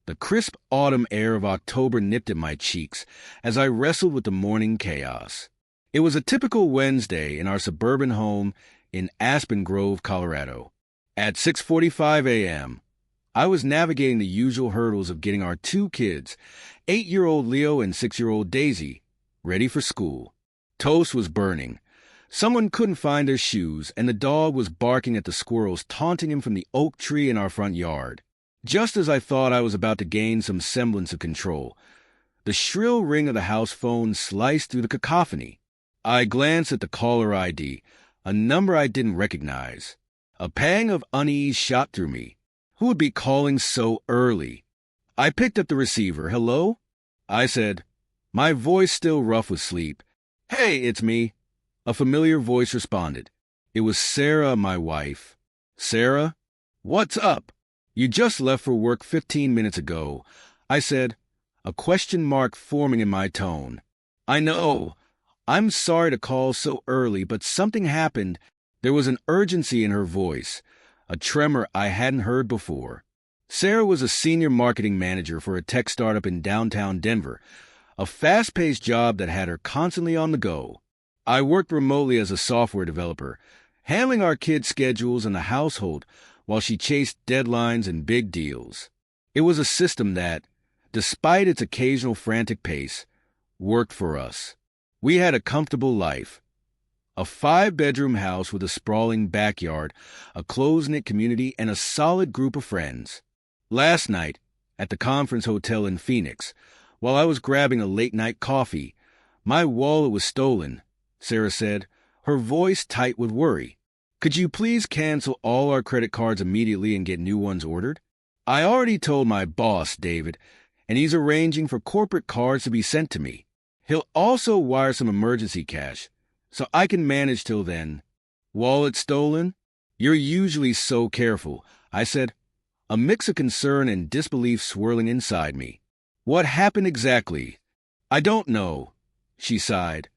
The crisp autumn air of October nipped at my cheeks as I wrestled with the morning chaos. It was a typical Wednesday in our suburban home in Aspen Grove, Colorado. At 6:45 a.m., I was navigating the usual hurdles of getting our two kids, 8-year-old Leo and 6-year-old Daisy, ready for school. Toast was burning. Someone couldn't find their shoes, and the dog was barking at the squirrels, taunting him from the oak tree in our front yard. Just as I thought I was about to gain some semblance of control, the shrill ring of the house phone sliced through the cacophony. I glanced at the caller ID, a number I didn't recognize. A pang of unease shot through me. Who would be calling so early? I picked up the receiver. "Hello?" I said, my voice still rough with sleep. "Hey, it's me." A familiar voice responded. It was Sarah, my wife. "Sarah? What's up?" "You just left for work 15 minutes ago," I said, a question mark forming in my tone. "I know. I'm sorry to call so early, but something happened." There was an urgency in her voice, a tremor I hadn't heard before. Sarah was a senior marketing manager for a tech startup in downtown Denver, a fast-paced job that had her constantly on the go. I worked remotely as a software developer, handling our kids' schedules and the household while she chased deadlines and big deals. It was a system that, despite its occasional frantic pace, worked for us. We had a comfortable life. A 5-bedroom house with a sprawling backyard, a close-knit community, and a solid group of friends. Last night, at the conference hotel in Phoenix, while I was grabbing a late-night coffee, my wallet was stolen, Sarah said, her voice tight with worry. "Could you please cancel all our credit cards immediately and get new ones ordered?" "I already told my boss, David, and he's arranging for corporate cards to be sent to me. He'll also wire some emergency cash, so I can manage till then." "Wallet stolen? You're usually so careful," I said, a mix of concern and disbelief swirling inside me. "What happened exactly?" "I don't know," she sighed.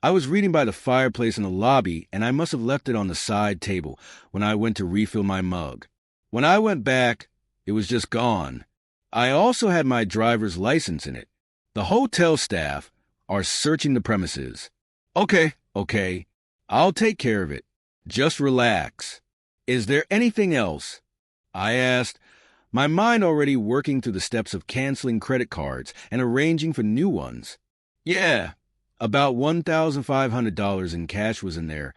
"I was reading by the fireplace in the lobby, and I must have left it on the side table when I went to refill my mug. When I went back, it was just gone. I also had my driver's license in it. The hotel staff are searching the premises." Okay, I'll take care of it. Just relax." "Is there anything else?" I asked, my mind already working through the steps of canceling credit cards and arranging for new ones. "Yeah, about $1,500 in cash was in there.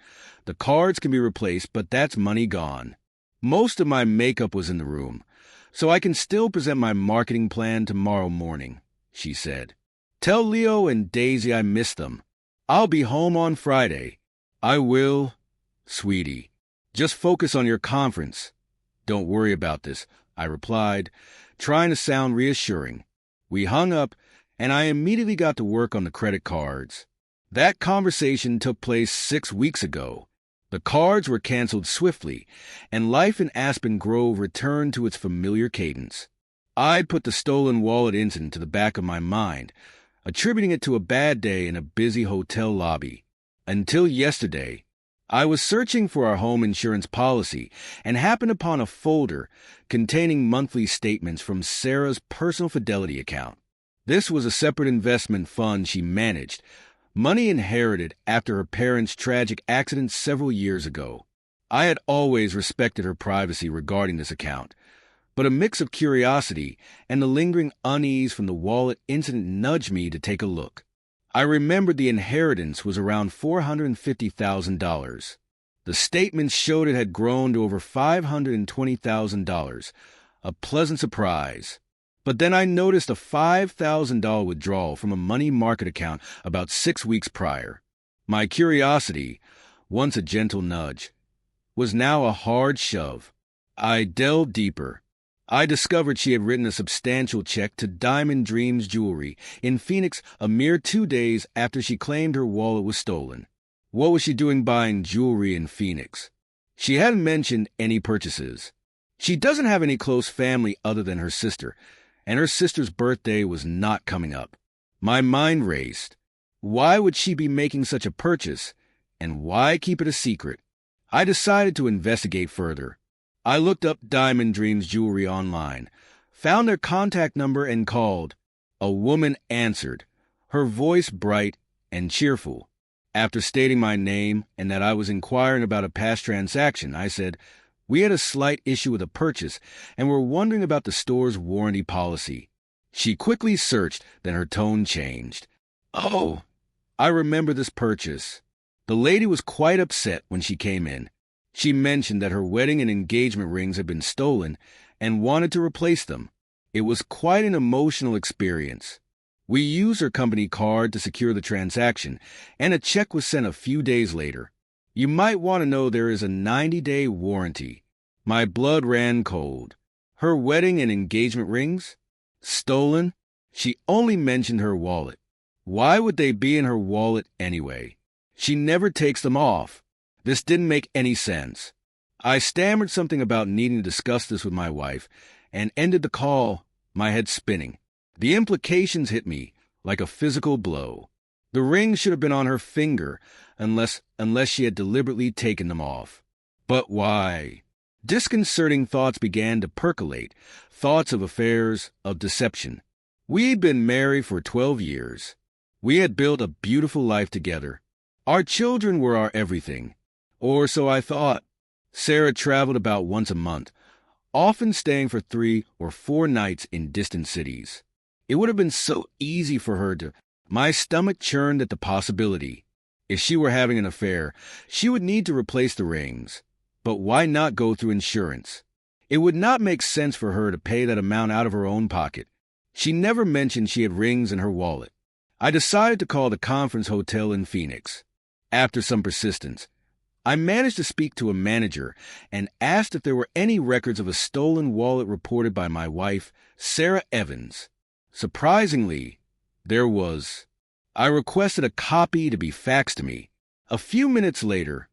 The cards can be replaced, but that's money gone. Most of my makeup was in the room, so I can still present my marketing plan tomorrow morning," she said. "Tell Leo and Daisy I miss them. I'll be home on Friday." "I will, sweetie. Just focus on your conference. Don't worry about this," I replied, trying to sound reassuring. We hung up, and I immediately got to work on the credit cards. That conversation took place 6 weeks ago. The cards were canceled swiftly, and life in Aspen Grove returned to its familiar cadence. I put the stolen wallet incident to the back of my mind, attributing it to a bad day in a busy hotel lobby. Until yesterday, I was searching for our home insurance policy and happened upon a folder containing monthly statements from Sarah's personal Fidelity account. This was a separate investment fund she managed, money inherited after her parents' tragic accident several years ago. I had always respected her privacy regarding this account, but a mix of curiosity and the lingering unease from the wallet incident nudged me to take a look. I remembered the inheritance was around $450,000. The statement showed it had grown to over $520,000, a pleasant surprise. But then I noticed a $5,000 withdrawal from a money market account about 6 weeks prior. My curiosity, once a gentle nudge, was now a hard shove. I delved deeper. I discovered she had written a substantial check to Diamond Dreams Jewelry in Phoenix a mere 2 days after she claimed her wallet was stolen. What was she doing buying jewelry in Phoenix? She hadn't mentioned any purchases. She doesn't have any close family other than her sister, and her sister's birthday was not coming up. My mind raced. Why would she be making such a purchase, and why keep it a secret? I decided to investigate further. I looked up Diamond Dreams Jewelry online, found their contact number and called. A woman answered, her voice bright and cheerful. After stating my name and that I was inquiring about a past transaction, I said, we had a slight issue with a purchase and were wondering about the store's warranty policy. She quickly searched, then her tone changed. Oh, I remember this purchase. The lady was quite upset when she came in. She mentioned that her wedding and engagement rings had been stolen and wanted to replace them. It was quite an emotional experience. We used her company card to secure the transaction, and a check was sent a few days later. You might want to know there is a 90-day warranty. My blood ran cold. Her wedding and engagement rings? Stolen? She only mentioned her wallet. Why would they be in her wallet anyway? She never takes them off. This didn't make any sense. I stammered something about needing to discuss this with my wife and ended the call, my head spinning. The implications hit me like a physical blow. The ring should have been on her finger unless she had deliberately taken them off. But why? Disconcerting thoughts began to percolate, thoughts of affairs, of deception. We'd been married for 12 years. We had built a beautiful life together. Our children were our everything. Or so I thought. Sarah traveled about once a month, often staying for 3 or 4 nights in distant cities. It would have been so easy for her to... My stomach churned at the possibility. If she were having an affair, she would need to replace the rings. But why not go through insurance? It would not make sense for her to pay that amount out of her own pocket. She never mentioned she had rings in her wallet. I decided to call the conference hotel in Phoenix. After some persistence, I managed to speak to a manager and asked if there were any records of a stolen wallet reported by my wife, Sarah Evans. Surprisingly, there was. I requested a copy to be faxed to me. A few minutes later,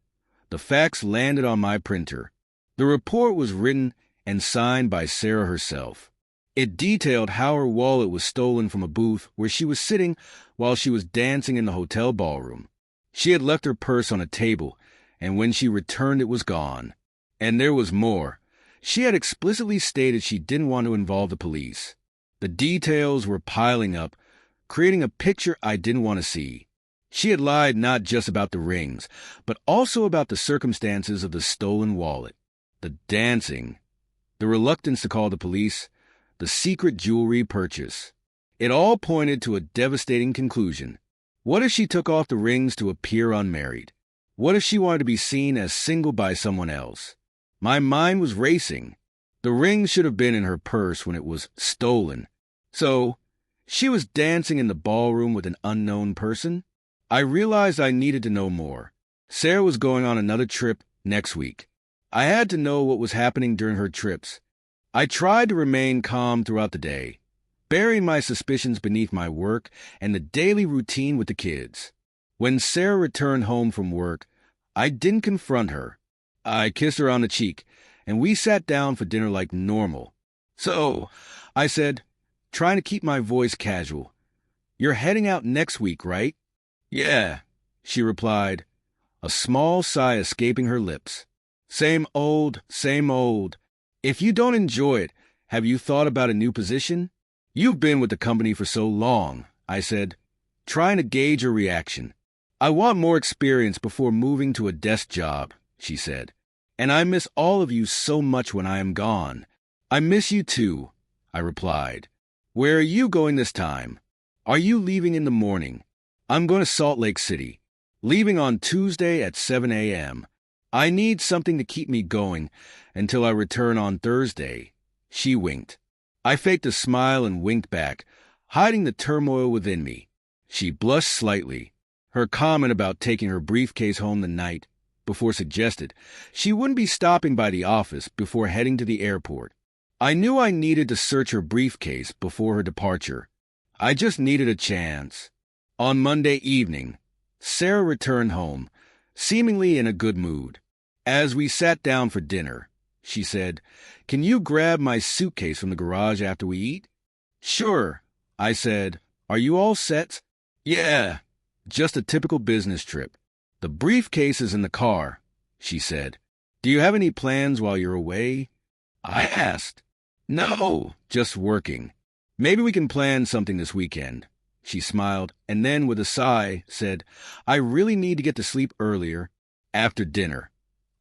the fax landed on my printer. The report was written and signed by Sarah herself. It detailed how her wallet was stolen from a booth where she was sitting while she was dancing in the hotel ballroom. She had left her purse on a table, and when she returned it was gone. And there was more. She had explicitly stated she didn't want to involve the police. The details were piling up, creating a picture I didn't want to see. She had lied not just about the rings, but also about the circumstances of the stolen wallet, the dancing, the reluctance to call the police, the secret jewelry purchase. It all pointed to a devastating conclusion. What if she took off the rings to appear unmarried? What if she wanted to be seen as single by someone else? My mind was racing. The ring should have been in her purse when it was stolen. So, she was dancing in the ballroom with an unknown person? I realized I needed to know more. Sarah was going on another trip next week. I had to know what was happening during her trips. I tried to remain calm throughout the day, burying my suspicions beneath my work and the daily routine with the kids. When Sarah returned home from work, I didn't confront her. I kissed her on the cheek, and we sat down for dinner like normal. So, I said, trying to keep my voice casual, "You're heading out next week, right?" "Yeah," she replied, a small sigh escaping her lips. Same old, same old. If you don't enjoy it, have you thought about a new position?" "You've been with the company for so long," I said, trying to gauge her reaction. "I want more experience before moving to a desk job," she said. "And I miss all of you so much when I am gone." "I miss you too," I replied. "Where are you going this time? Are you leaving in the morning?" "I'm going to Salt Lake City, leaving on Tuesday at 7 a.m. I need something to keep me going until I return on Thursday." She winked. I faked a smile and winked back, hiding the turmoil within me. She blushed slightly. Her comment about taking her briefcase home the night before suggested she wouldn't be stopping by the office before heading to the airport. I knew I needed to search her briefcase before her departure. I just needed a chance. On Monday evening, Sarah returned home, seemingly in a good mood. As we sat down for dinner, she said, "Can you grab my suitcase from the garage after we eat?" "Sure," I said. "Are you all set?" "Yeah, just a typical business trip." "The briefcase is in the car," she said. "Do you have any plans while you're away?" I asked. No, just working. Maybe we can plan something this weekend. She smiled, and then with a sigh said, I really need to get to sleep earlier. After dinner,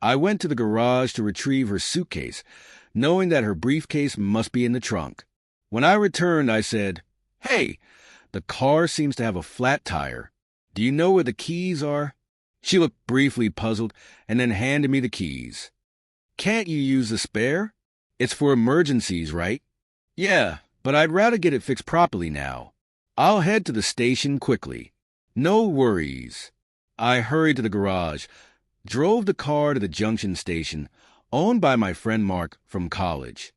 I went to the garage to retrieve her suitcase, knowing that her briefcase must be in the trunk. When I returned, I said, Hey, the car seems to have a flat tire. Do you know where the keys are? She looked briefly puzzled and then handed me the keys. Can't you use the spare? It's for emergencies, right? Yeah, but I'd rather get it fixed properly now. I'll head to the station quickly. No worries. I hurried to the garage, drove the car to the junction station, owned by my friend Mark from college.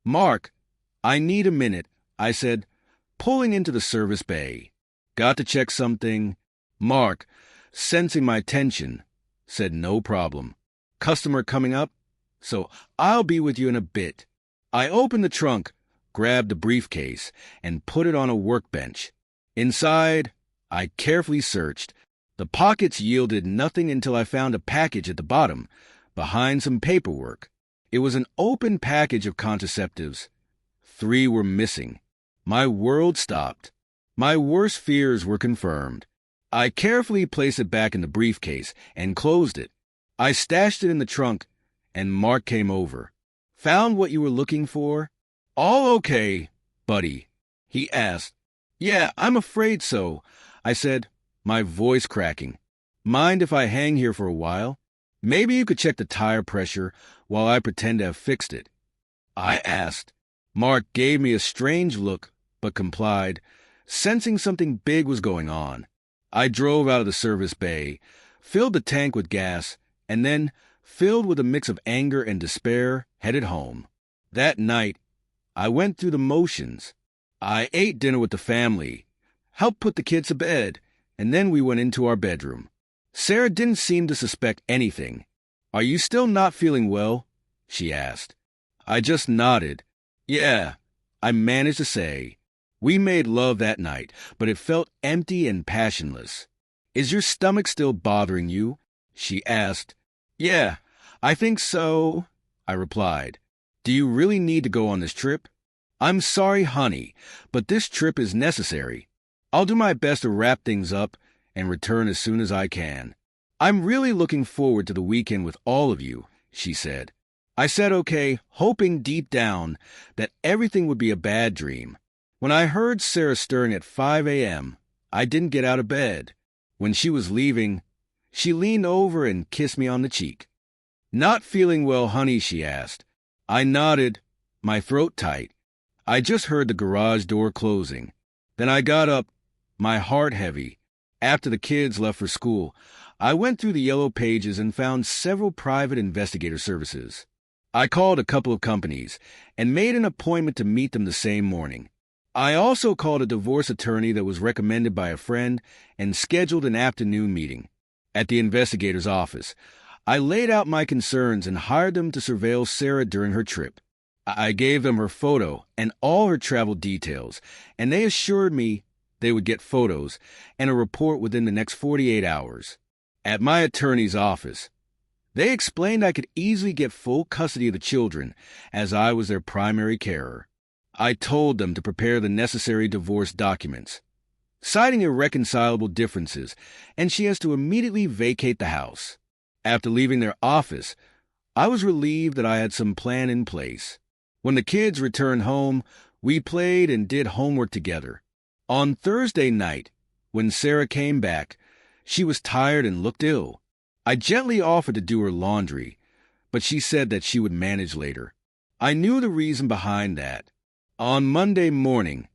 Mark, I need a minute, I said, pulling into the service bay. Got to check something? Mark, sensing my tension, said no problem. Customer coming up? So I'll be with you in a bit. I opened the trunk, grabbed the briefcase, and put it on a workbench. Inside, I carefully searched. The pockets yielded nothing until I found a package at the bottom, behind some paperwork. It was an open package of contraceptives. 3 were missing. My world stopped. My worst fears were confirmed. I carefully placed it back in the briefcase and closed it. I stashed it in the trunk, and Mark came over. Found what you were looking for? All okay, buddy? He asked. Yeah, I'm afraid so, I said, my voice cracking. Mind if I hang here for a while? Maybe you could check the tire pressure while I pretend to have fixed it. I asked. Mark gave me a strange look, but complied, sensing something big was going on. I drove out of the service bay, filled the tank with gas, and then, filled with a mix of anger and despair, headed home. That night, I went through the motions. I ate dinner with the family, helped put the kids to bed, and then we went into our bedroom. Sarah didn't seem to suspect anything. Are you still not feeling well? She asked. I just nodded. Yeah, I managed to say. We made love that night, but it felt empty and passionless. Is your stomach still bothering you? She asked. Yeah, I think so, I replied. Do you really need to go on this trip? I'm sorry, honey, but this trip is necessary. I'll do my best to wrap things up and return as soon as I can. I'm really looking forward to the weekend with all of you, she said. I said okay, hoping deep down that everything would be a bad dream. When I heard Sarah stirring at 5 a.m., I didn't get out of bed. When she was leaving, she leaned over and kissed me on the cheek. Not feeling well, honey, she asked. I nodded, my throat tight. I just heard the garage door closing. Then I got up, my heart heavy. After the kids left for school, I went through the yellow pages and found several private investigator services. I called a couple of companies and made an appointment to meet them the same morning. I also called a divorce attorney that was recommended by a friend and scheduled an afternoon meeting. At the investigator's office, I laid out my concerns and hired them to surveil Sarah during her trip. I gave them her photo and all her travel details, and they assured me they would get photos and a report within the next 48 hours. At my attorney's office, they explained I could easily get full custody of the children as I was their primary carer. I told them to prepare the necessary divorce documents, citing irreconcilable differences, and she has to immediately vacate the house. After leaving their office, I was relieved that I had some plan in place. When the kids returned home, we played and did homework together. On Thursday night, when Sarah came back, she was tired and looked ill. I gently offered to do her laundry, but she said that she would manage later. I knew the reason behind that. On Monday morning,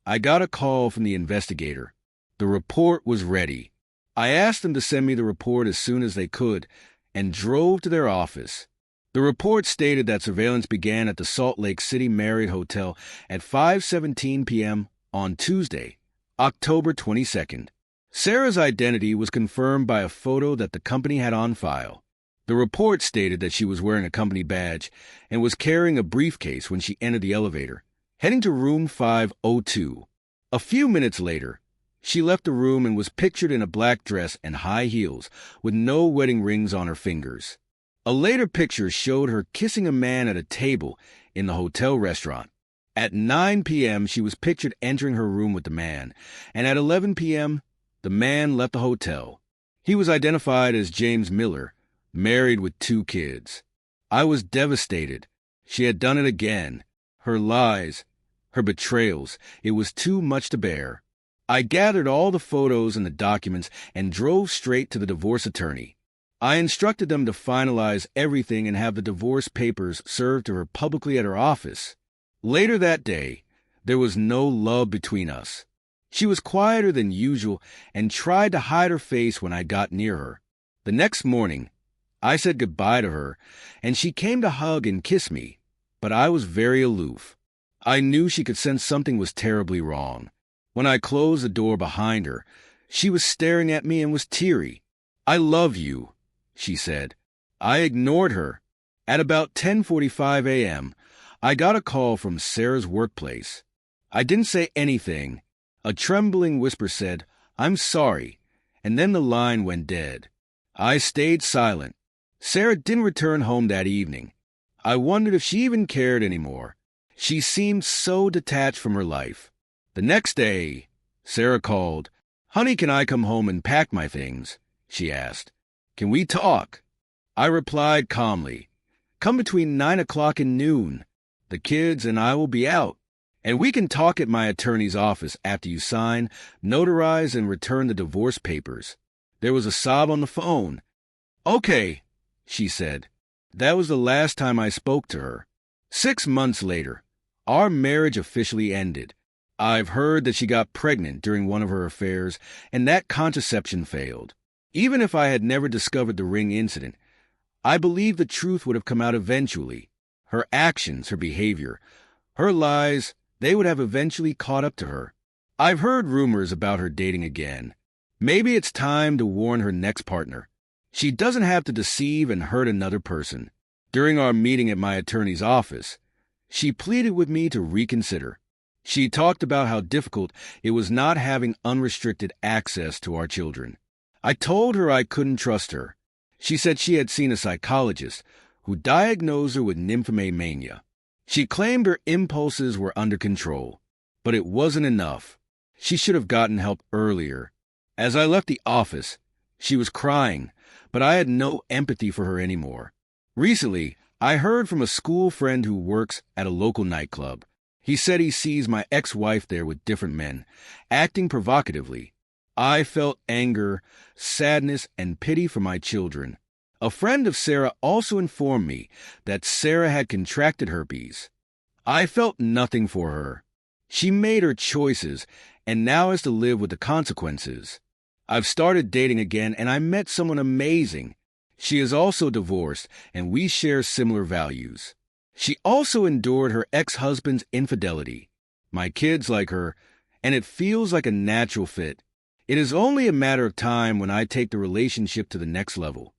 I got a call from the investigator. The report was ready. I asked them to send me the report as soon as they could and drove to their office. The report stated that surveillance began at the Salt Lake City Marriott Hotel at 5:17 p.m. on Tuesday, October 22nd. Sarah's identity was confirmed by a photo that the company had on file. The report stated that she was wearing a company badge and was carrying a briefcase when she entered the elevator, heading to room 502. A few minutes later, she left the room and was pictured in a black dress and high heels with no wedding rings on her fingers. A later picture showed her kissing a man at a table in the hotel restaurant. At 9 p.m., she was pictured entering her room with the man, and at 11 p.m., the man left the hotel. He was identified as James Miller, married with 2 kids. I was devastated. She had done it again. Her lies, her betrayals, it was too much to bear. I gathered all the photos and the documents and drove straight to the divorce attorney. I instructed them to finalize everything and have the divorce papers served to her publicly at her office. Later that day, there was no love between us. She was quieter than usual and tried to hide her face when I got near her. The next morning, I said goodbye to her, and she came to hug and kiss me, but I was very aloof. I knew she could sense something was terribly wrong. When I closed the door behind her, she was staring at me and was teary. "I love you," she said. I ignored her. At about 10:45 a.m., I got a call from Sarah's workplace. I didn't say anything. A trembling whisper said, "I'm sorry," and then the line went dead. I stayed silent. Sarah didn't return home that evening. I wondered if she even cared anymore. She seemed so detached from her life. The next day, Sarah called. "Honey, can I come home and pack my things?" she asked. "Can we talk?" I replied calmly, "Come between 9 o'clock and noon. The kids and I will be out, and we can talk at my attorney's office after you sign, notarize, and return the divorce papers." There was a sob on the phone. "Okay," she said. That was the last time I spoke to her. 6 months later, our marriage officially ended. I've heard that she got pregnant during one of her affairs, and that contraception failed. Even if I had never discovered the ring incident, I believe the truth would have come out eventually. Her actions, her behavior, her lies, they would have eventually caught up to her. I've heard rumors about her dating again. Maybe it's time to warn her next partner. She doesn't have to deceive and hurt another person. During our meeting at my attorney's office, she pleaded with me to reconsider. She talked about how difficult it was not having unrestricted access to our children. I told her I couldn't trust her. She said she had seen a psychologist who diagnosed her with nymphomania. She claimed her impulses were under control, but it wasn't enough. She should have gotten help earlier. As I left the office, she was crying, but I had no empathy for her anymore. Recently, I heard from a school friend who works at a local nightclub. He said he sees my ex-wife there with different men, acting provocatively. I felt anger, sadness, and pity for my children. A friend of Sarah also informed me that Sarah had contracted herpes. I felt nothing for her. She made her choices and now has to live with the consequences. I've started dating again and I met someone amazing. She is also divorced and we share similar values. She also endured her ex-husband's infidelity. My kids like her, and it feels like a natural fit. It is only a matter of time when I take the relationship to the next level.